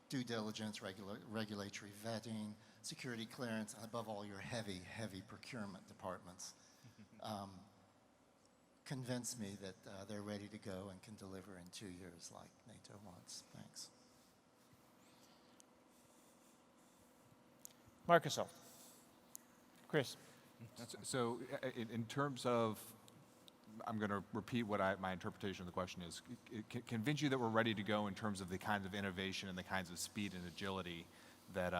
Due diligence, regulatory vetting, security clearance, and above all, your heavy, heavy procurement departments. Convince me that they're ready to go and can deliver in 2 years like NATO wants. Thanks. Microsoft. Chris. So in terms of, I'm going to repeat what my interpretation of the question is. Convince you that we're ready to go in terms of the kinds of innovation and the kinds of speed and agility that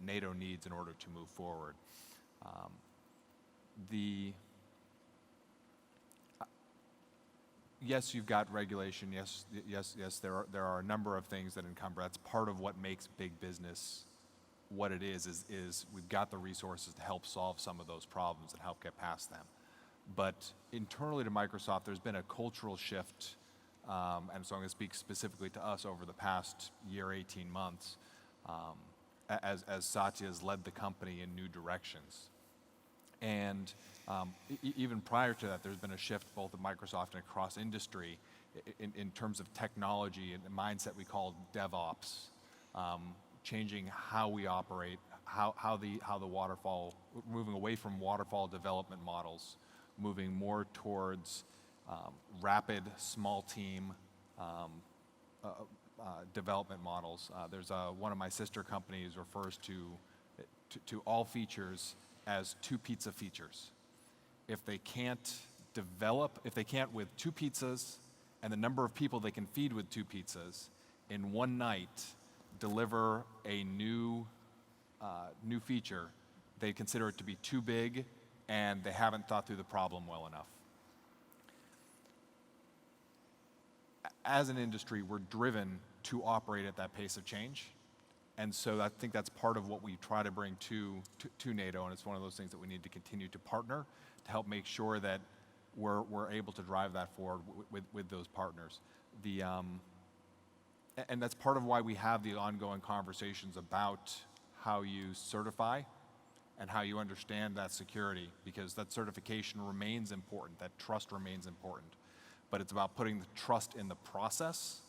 NATO needs in order to move forward. Yes, you've got regulation. Yes, there are a number of things that encumber. That's part of what makes big business what it is we've got the resources to help solve some of those problems and help get past them. But internally to Microsoft, there's been a cultural shift, and so I'm going to speak specifically to us over the past year, 18 months, as Satya has led the company in new directions. And even prior to that, there's been a shift both at Microsoft and across industry in terms of technology and the mindset we call DevOps, changing how we operate, how the waterfall, moving away from waterfall development models, moving more towards rapid, small team development models. There's one of my sister companies refers to all features as 2 pizza features. If they can't with 2 pizzas and the number of people they can feed with 2 pizzas in one night deliver a new feature, they consider it to be too big and they haven't thought through the problem well enough. As an industry, we're driven to operate at that pace of change. And so I think that's part of what we try to bring to NATO, and it's one of those things that we need to continue to partner to help make sure that we're able to drive that forward with those partners. And that's part of why we have the ongoing conversations about how you certify and how you understand that security, because that certification remains important, that trust remains important. But it's about putting the trust in the process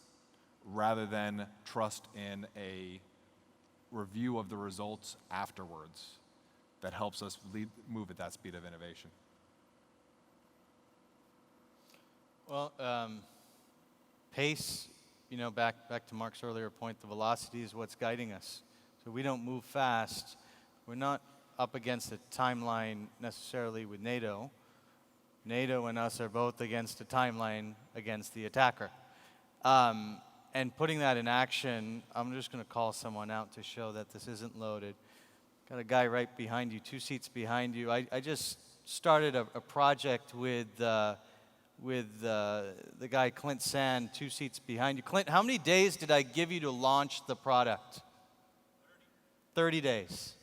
rather than trust in a review of the results afterwards that helps us move at that speed of innovation. Well, pace, back to Mark's earlier point, the velocity is what's guiding us. So we don't move fast. We're not up against a timeline necessarily with NATO. NATO and us are both against a timeline against the attacker. And putting that in action, I'm just going to call someone out to show that this isn't loaded. Got a guy right behind you, 2 seats behind you. I just started a project with the guy Clint Sand, 2 seats behind you. Clint, how many days did I give you to launch the product? 30 days.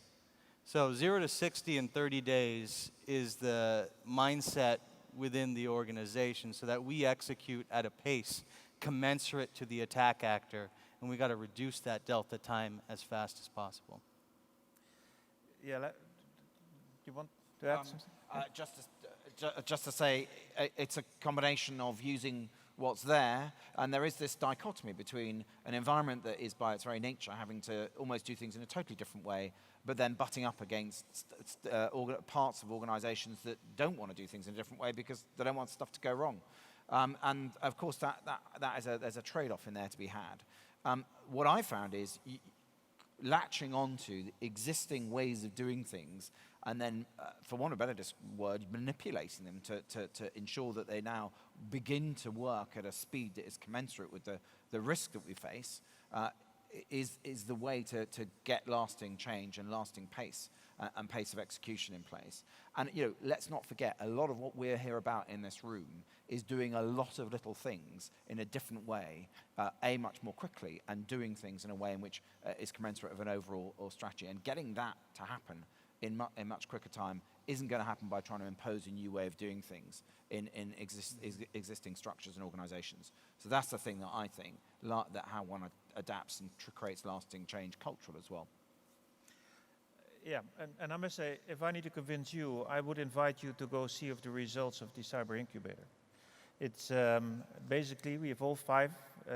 So 0 to 60 in 30 days is the mindset within the organization so that we execute at a pace commensurate to the attack actor, and we got to reduce that delta time as fast as possible. Yeah, do you want to add something? Just to say, it's a combination of using what's there, and there is this dichotomy between an environment that is by its very nature having to almost do things in a totally different way, but then butting up against parts of organizations that don't want to do things in a different way because they don't want stuff to go wrong. And of course, there's a trade-off in there to be had. What I found is latching onto the existing ways of doing things and then, for want of a better word, manipulating them to ensure that they now begin to work at a speed that is commensurate with the risk that we face is the way to get lasting change and lasting pace and pace of execution in place. And let's not forget, a lot of what we're here about in this room is doing a lot of little things in a different way, much more quickly, and doing things in a way in which is commensurate of an overall strategy. And getting that to happen in much quicker time isn't going to happen by trying to impose a new way of doing things in existing structures and organizations. So that's the thing that I think, that how one adapts and creates lasting change cultural as well. Yeah, and I must say, if I need to convince you, I would invite you to go see the results of the Cyber Incubator. It's basically, we have all 5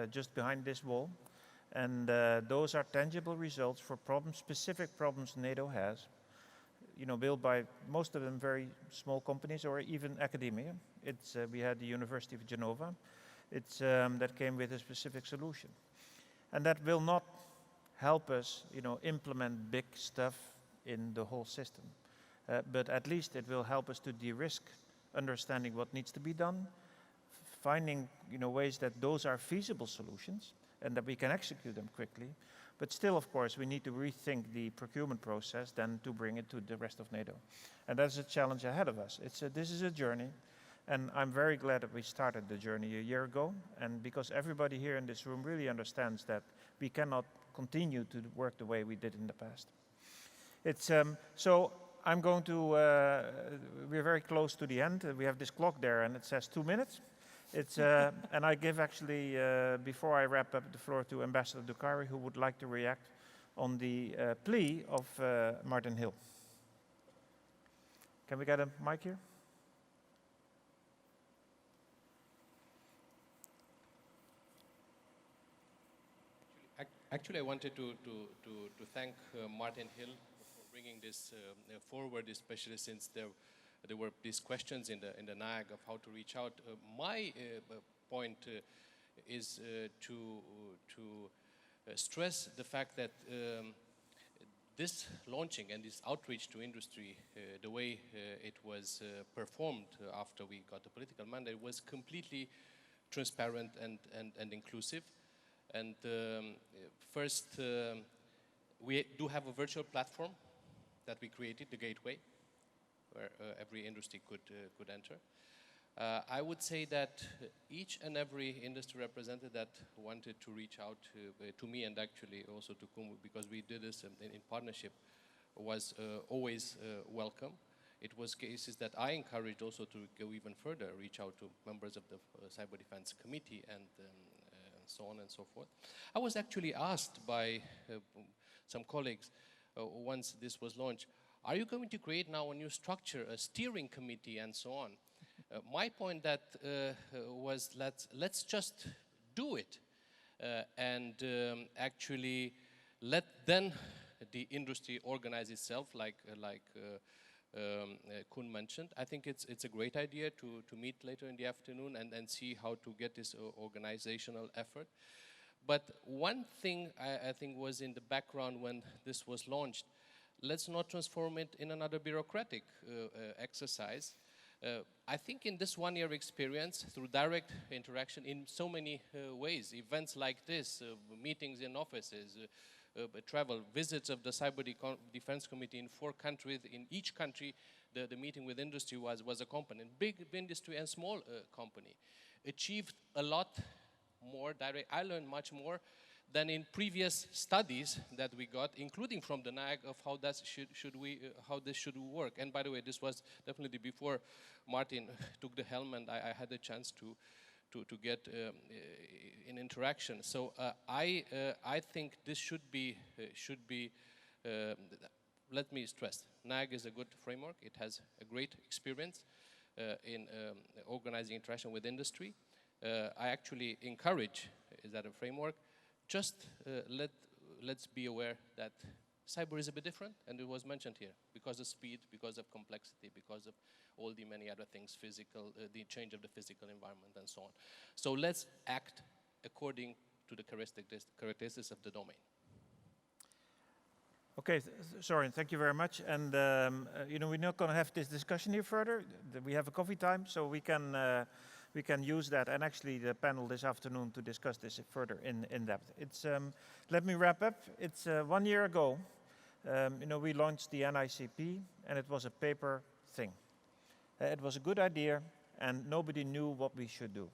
just behind this wall, and those are tangible results for specific problems NATO has, built by most of them very small companies or even academia. We had the University of Genova. That came with a specific solution. And that will not help us, implement big stuff in the whole system. But at least it will help us to de-risk understanding what needs to be done, finding ways that those are feasible solutions and that we can execute them quickly. But still, of course, we need to rethink the procurement process then to bring it to the rest of NATO. And that's a challenge ahead of us. This is a journey, and I'm very glad that we started the journey a year ago, and because everybody here in this room really understands that we cannot continue to work the way we did in the past. So I'm going to, we're very close to the end. We have this clock there, and it says 2 minutes. And I give actually, before I wrap up, the floor to Ambassador Ducari, who would like to react on the plea of Martin Hill. Can we get a mic here? Actually, I wanted to thank Martin Hill for bringing this forward, especially since there were these questions in the NIAG of how to reach out. My point is to stress the fact that this launching and this outreach to industry, the way it was performed after we got the political mandate, was completely transparent and inclusive. And first, we do have a virtual platform that we created, the Gateway, where every industry could enter. I would say that each and every industry representative that wanted to reach out to me, and actually also to Koen, because we did this in partnership, was always welcome. It was cases that I encouraged also to go even further, reach out to members of the Cyber Defense Committee and so on and so forth. I was actually asked by some colleagues once this was launched, are you going to create now a new structure, a steering committee and so on? My point that was let's just do it and actually let then the industry organize itself like Koen mentioned. I think it's a great idea to meet later in the afternoon and see how to get this organizational effort. But one thing I think was in the background when this was launched, let's not transform it in another bureaucratic exercise. I think in this one-year experience, through direct interaction in so many ways, events like this, meetings in offices, travel, visits of the Cyber Defense Committee in 4 countries, in each country the meeting with industry was a component. Big industry and small company achieved a lot more direct. I learned much more than in previous studies that we got, including from the NIAG, of how that how this should work. And by the way, this was definitely before Martin took the helm, and I had the chance to get in interaction. So I think this should be let me stress, NIAG is a good framework. It has a great experience in organizing interaction with industry. I actually encourage, is that a framework? Just let's be aware that cyber is a bit different, and it was mentioned here, because of speed, because of complexity, because of all the many other things, physical, the change of the physical environment, and so on. So let's act according to the characteristics of the domain. Okay, sorry, thank you very much. And you know, we're not going to have this discussion here further. We have a coffee time, so we can use that, and actually the panel this afternoon to discuss this further in depth. It's let me wrap up. It's 1 year ago. You know, we launched the NICP, and it was a paper thing. It was a good idea, and nobody knew what we should do.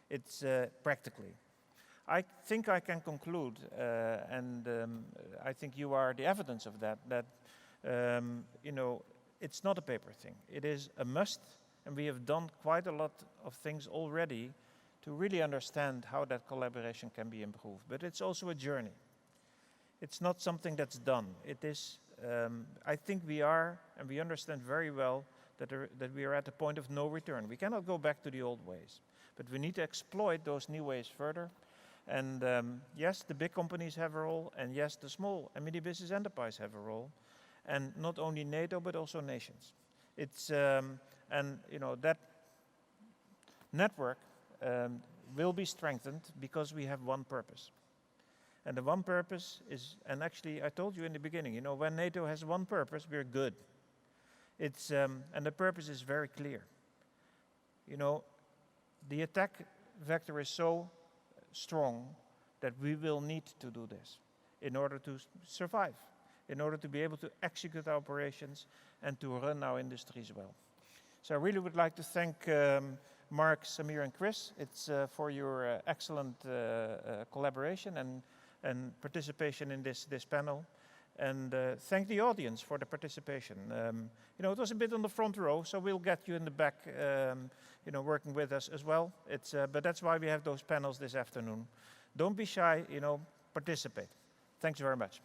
It's practically. I think I can conclude, and I think you are the evidence of that, that you know, it's not a paper thing. It is a must, and we have done quite a lot of things already to really understand how that collaboration can be improved. But it's also a journey. It's not something that's done. It is, I think we are, and we understand very well that we are at a point of no return. We cannot go back to the old ways, but we need to exploit those new ways further. And yes, the big companies have a role, and yes, the small and medium business enterprise have a role, and not only NATO, but also nations. It's, and you know, that network will be strengthened because we have one purpose. And the one purpose is, and actually I told you in the beginning, you know, when NATO has one purpose, we're good. It's, and the purpose is very clear. You know, the attack vector is so strong that we will need to do this in order to survive, in order to be able to execute our operations and to run our industries well. So I really would like to thank Mark, Samir, and Chris. It's for your excellent collaboration and participation in this panel. And thank the audience for the participation. You know, it was a bit on the front row, so we'll get you in the back, you know, working with us as well. It's, but that's why we have those panels this afternoon. Don't be shy, you know, participate. Thanks very much.